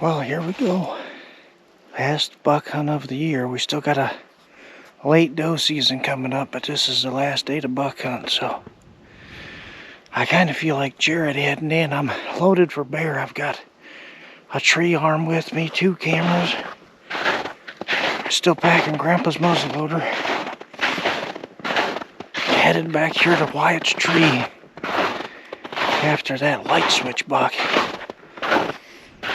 Well, here we go. Last buck hunt of the year. We still got a late doe season coming up, but this is the last day to buck hunt, so I kind of feel like Jared heading in. I'm loaded for bear. I've got a tree arm with me, 2 cameras. Still packing Grandpa's muzzleloader. Headed back here to Wyatt's tree after that Lightswitch buck.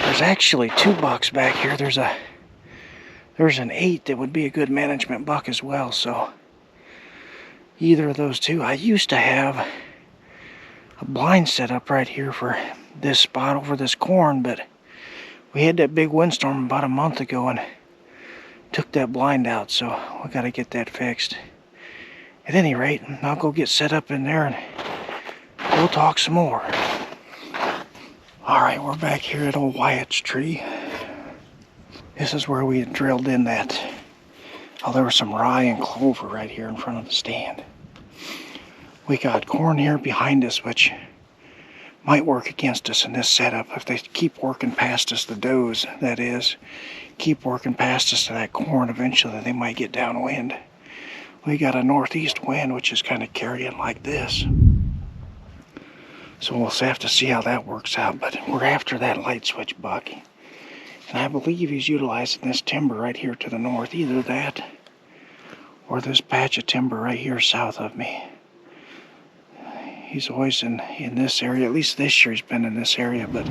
There's actually 2 bucks back here. There's an 8 that would be a good management buck as well, so either of those 2. I used to have a blind set up right here for this spot over this corn, but we had that big windstorm about a month ago and took that blind out, so we got to get that fixed. At any rate, I'll go get set up in there and we'll talk some more. Alright, we're back here at old Wyatt's tree. This is where we had drilled in that. Oh, there was some rye and clover right here in front of the stand. We got corn here behind us, which might work against us in this setup. If they keep working past us, the does, that is, keep working past us to that corn, eventually they might get downwind. We got a northeast wind, which is kind of carrying like this. So we'll have to see how that works out, but we're after that Lightswitch buck. And I believe he's utilizing this timber right here to the north, either that or this patch of timber right here south of me. He's always in this area, at least this year he's been in this area, but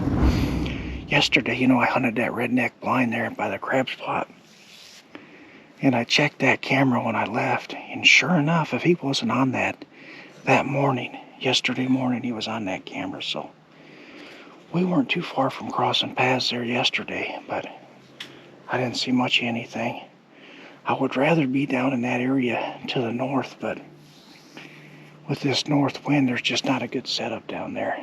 yesterday, I hunted that redneck blind there by the crab spot. And I checked that camera when I left, and sure enough, if he wasn't on that morning, yesterday morning, he was on that camera, so we weren't too far from crossing paths there yesterday, but I didn't see much of anything. I would rather be down in that area to the north, but with this north wind, there's just not a good setup down there.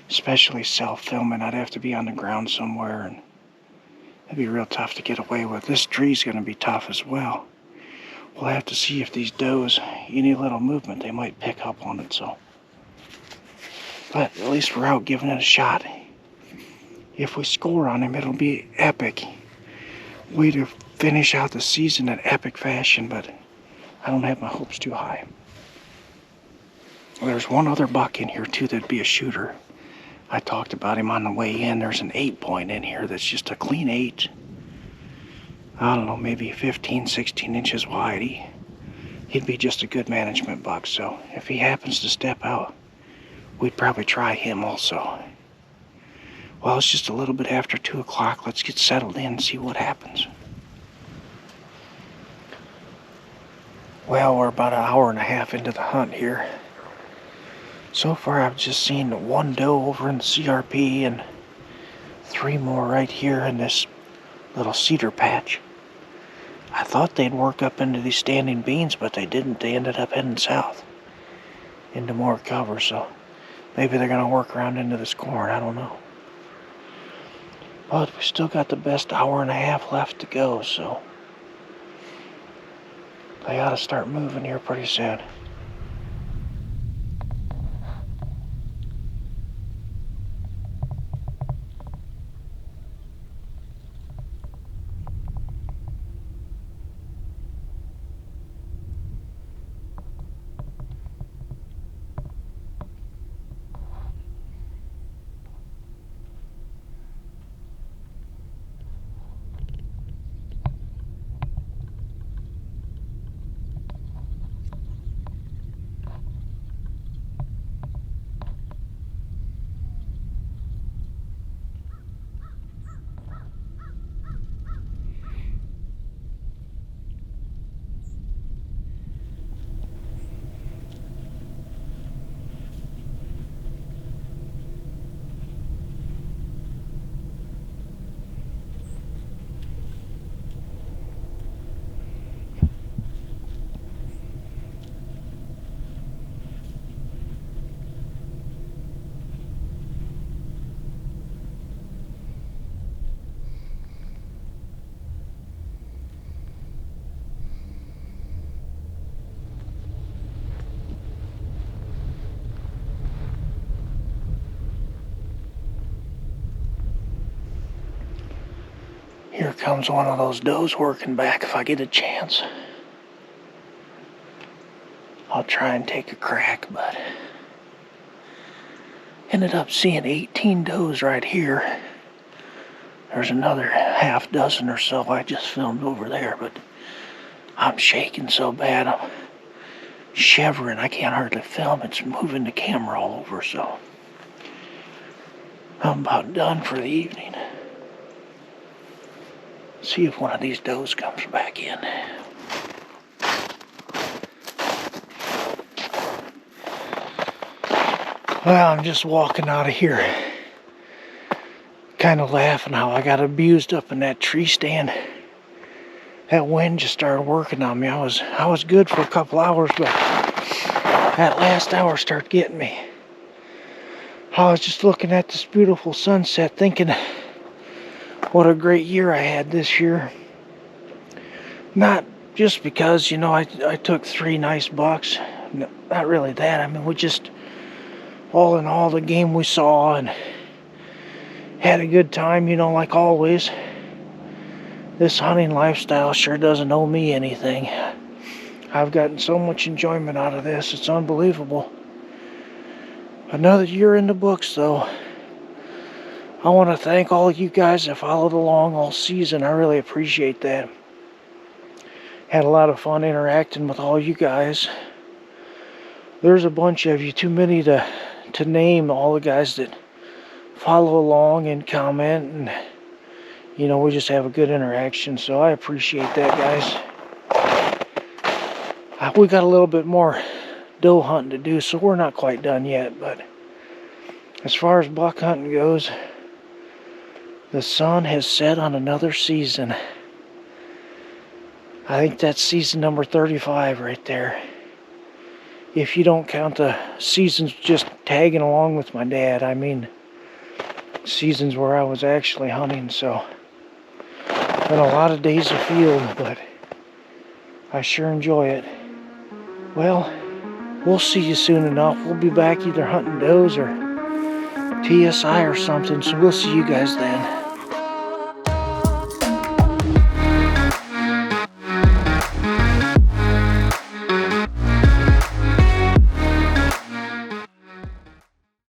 Especially self-filming, I'd have to be on the ground somewhere, and it'd be real tough to get away with. This tree's going to be tough as well. We'll have to see if these does, any little movement, they might pick up on it, so. But at least we're out giving it a shot. If we score on him, it'll be epic. Way to finish out the season in epic fashion, but I don't have my hopes too high. There's one other buck in here too that'd be a shooter. I talked about him on the way in. There's an 8-point in here that's just a clean 8. I don't know, maybe 15, 16 inches wide. He'd be just a good management buck, so if he happens to step out, we'd probably try him also. Well, it's just a little bit after 2 o'clock. Let's get settled in and see what happens. Well, we're about an hour and a half into the hunt here. So far, I've just seen 1 doe over in the CRP and 3 more right here in this little cedar patch. I thought they'd work up into these standing beans, but they didn't. They ended up heading south into more cover, so maybe they're going to work around into this corn. I don't know. But we still got the best hour and a half left to go, so they ought to start moving here pretty soon. comes one of those does working back if I get a chance. I'll try and take a crack, but ended up seeing 18 does right here. There's another half dozen or so I just filmed over there, but I'm shaking so bad, I'm shivering. I can't hardly film. It's moving the camera all over, so I'm about done for the evening. See if one of these does comes back in. Well, I'm just walking out of here, kind of laughing how I got abused up in that tree stand. That wind just started working on me. I was good for a couple hours, but that last hour started getting me. I was just looking at this beautiful sunset, thinking what a great year I had this year. Not just because, you know, I took 3 nice bucks. Not really that. I mean, we just, all in all, the game we saw and had a good time, you know, like always. This hunting lifestyle sure doesn't owe me anything. I've gotten so much enjoyment out of this, it's unbelievable. Another year in the books, though. I want to thank all of you guys that followed along all season. I really appreciate that. Had a lot of fun interacting with all you guys. There's a bunch of you, too many to name all the guys that follow along and comment, and you know, we just have a good interaction, so I appreciate that, guys. We got a little bit more doe hunting to do, so we're not quite done yet, but as far as buck hunting goes, the sun has set on another season. I think that's season number 35 right there. If you don't count the seasons just tagging along with my dad, I mean seasons where I was actually hunting, so been a lot of days afield, but I sure enjoy it. Well, we'll see you soon enough. We'll be back either hunting does or TSI or something, so we'll see you guys then.